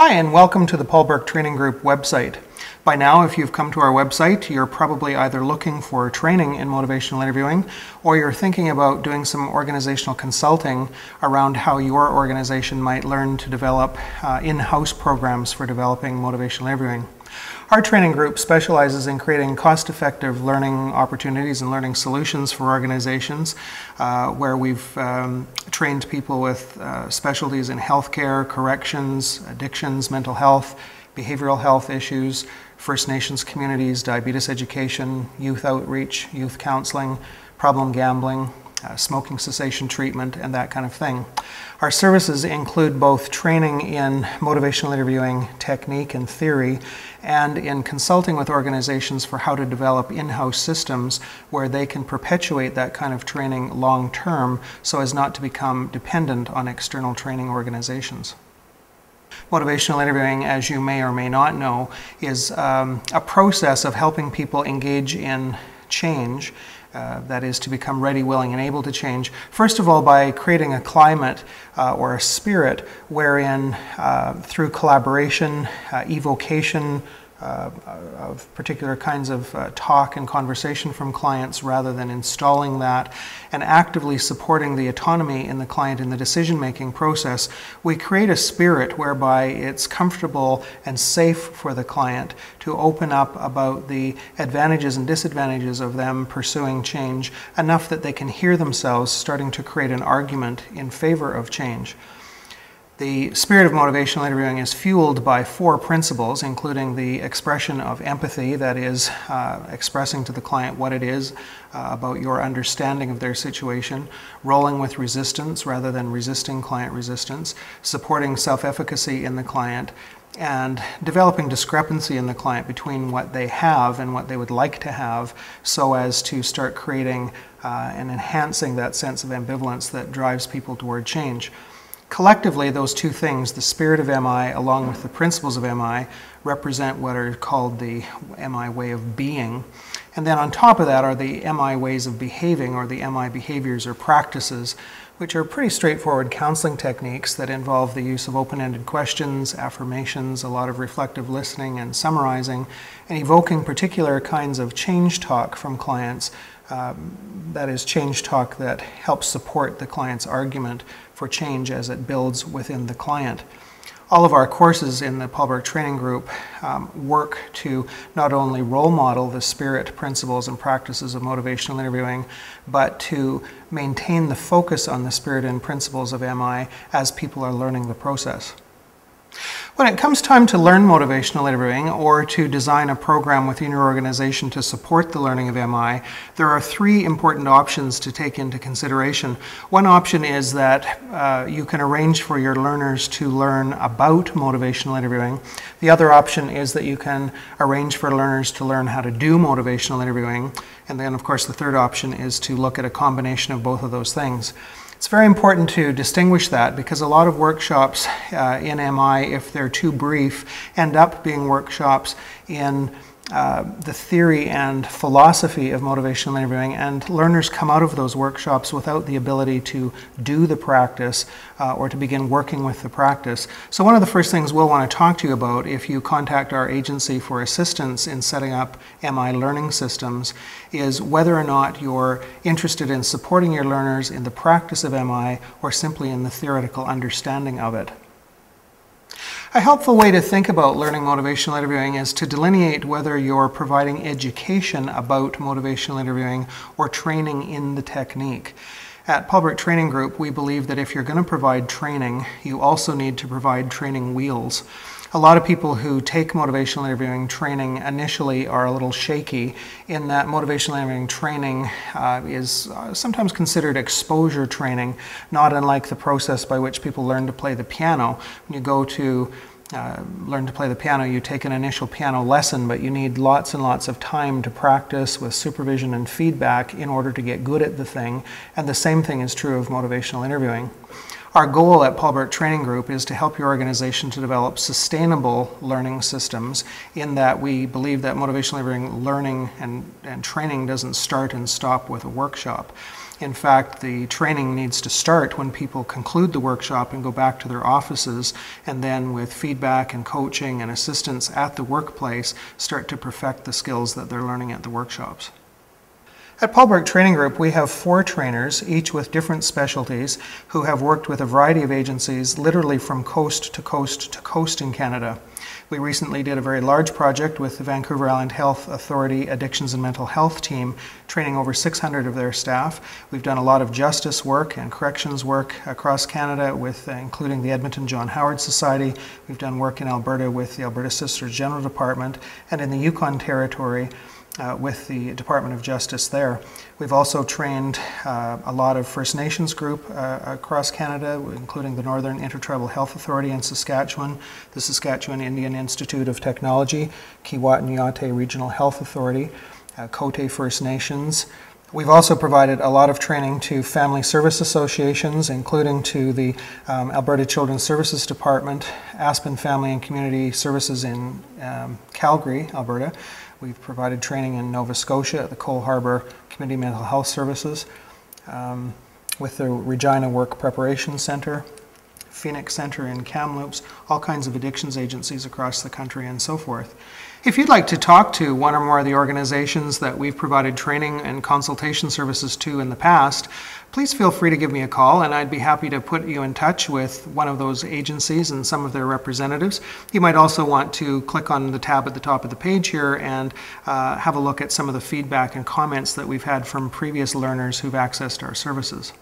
Hi, and welcome to the Burke Training Group website. By now, if you've come to our website, you're probably either looking for training in motivational interviewing or you're thinking about doing some organizational consulting around how your organization might learn to develop in-house programs for developing motivational interviewing. Our training group specializes in creating cost-effective learning opportunities and learning solutions for organizations where we've trained people with specialties in healthcare, corrections, addictions, mental health, behavioral health issues, First Nations communities, diabetes education, youth outreach, youth counseling, problem gambling, smoking cessation treatment, and that kind of thing. Our services include both training in motivational interviewing technique and theory, and in consulting with organizations for how to develop in-house systems where they can perpetuate that kind of training long-term so as not to become dependent on external training organizations. Motivational interviewing, as you may or may not know, is a process of helping people engage in change, that is to become ready, willing, and able to change. First of all, by creating a climate or a spirit wherein through collaboration, evocation of particular kinds of talk and conversation from clients rather than installing that, and actively supporting the autonomy in the client in the decision-making process, we create a spirit whereby it's comfortable and safe for the client to open up about the advantages and disadvantages of them pursuing change enough that they can hear themselves starting to create an argument in favor of change. The spirit of motivational interviewing is fueled by 4 principles, including the expression of empathy, that is, expressing to the client what it is about your understanding of their situation, rolling with resistance rather than resisting client resistance, supporting self-efficacy in the client, and developing discrepancy in the client between what they have and what they would like to have so as to start creating and enhancing that sense of ambivalence that drives people toward change. Collectively, those two things, the spirit of MI along with the principles of MI, represent what are called the MI way of being. And then on top of that are the MI ways of behaving, or the MI behaviors or practices, which are pretty straightforward counseling techniques that involve the use of open-ended questions, affirmations, a lot of reflective listening and summarizing, and evoking particular kinds of change talk from clients. That is change talk that helps support the client's argument for change as it builds within the client. All of our courses in the Burke Training Group work to not only role model the spirit, principles, and practices of motivational interviewing, but to maintain the focus on the spirit and principles of MI as people are learning the process. When it comes time to learn motivational interviewing or to design a program within your organization to support the learning of MI, there are 3 important options to take into consideration. One option is that you can arrange for your learners to learn about motivational interviewing. The other option is that you can arrange for learners to learn how to do motivational interviewing. And then, of course, the third option is to look at a combination of both of those things. It's very important to distinguish that because a lot of workshops in MI, if they're too brief, end up being workshops in the theory and philosophy of motivational interviewing, and learners come out of those workshops without the ability to do the practice or to begin working with the practice. So one of the first things we'll want to talk to you about if you contact our agency for assistance in setting up MI learning systems is whether or not you're interested in supporting your learners in the practice of MI or simply in the theoretical understanding of it. A helpful way to think about learning motivational interviewing is to delineate whether you're providing education about motivational interviewing or training in the technique. At Burke Training Group, we believe that if you're going to provide training, you also need to provide training wheels. A lot of people who take motivational interviewing training initially are a little shaky in that motivational interviewing training is sometimes considered exposure training, not unlike the process by which people learn to play the piano. When you go to learn to play the piano, you take an initial piano lesson, but you need lots and lots of time to practice with supervision and feedback in order to get good at the thing, and the same thing is true of motivational interviewing. Our goal at Burke Training Group is to help your organization to develop sustainable learning systems, in that we believe that motivational interviewing learning and training doesn't start and stop with a workshop. In fact, the training needs to start when people conclude the workshop and go back to their offices, and then with feedback and coaching and assistance at the workplace, start to perfect the skills that they're learning at the workshops. At Burke Training Group, we have 4 trainers, each with different specialties, who have worked with a variety of agencies, literally from coast to coast to coast in Canada. We recently did a very large project with the Vancouver Island Health Authority Addictions and Mental Health team, training over 600 of their staff. We've done a lot of justice work and corrections work across Canada, with including the Edmonton John Howard Society. We've done work in Alberta with the Alberta Sisters General Department, and in the Yukon Territory with the Department of Justice there. We've also trained a lot of First Nations group across Canada, including the Northern Intertribal Health Authority in Saskatchewan, the Saskatchewan Indian Institute of Technology, Keewatin Regional Health Authority, Cote First Nations. We've also provided a lot of training to family service associations, including to the Alberta Children's Services Department, Aspen Family and Community Services in Calgary, Alberta. We've provided training in Nova Scotia at the Cole Harbour Community Mental Health Services, with the Regina Work Preparation Centre, Phoenix Centre in Kamloops, all kinds of addictions agencies across the country, and so forth. If you'd like to talk to one or more of the organizations that we've provided training and consultation services to in the past, please feel free to give me a call, and I'd be happy to put you in touch with one of those agencies and some of their representatives. You might also want to click on the tab at the top of the page here and have a look at some of the feedback and comments that we've had from previous learners who've accessed our services.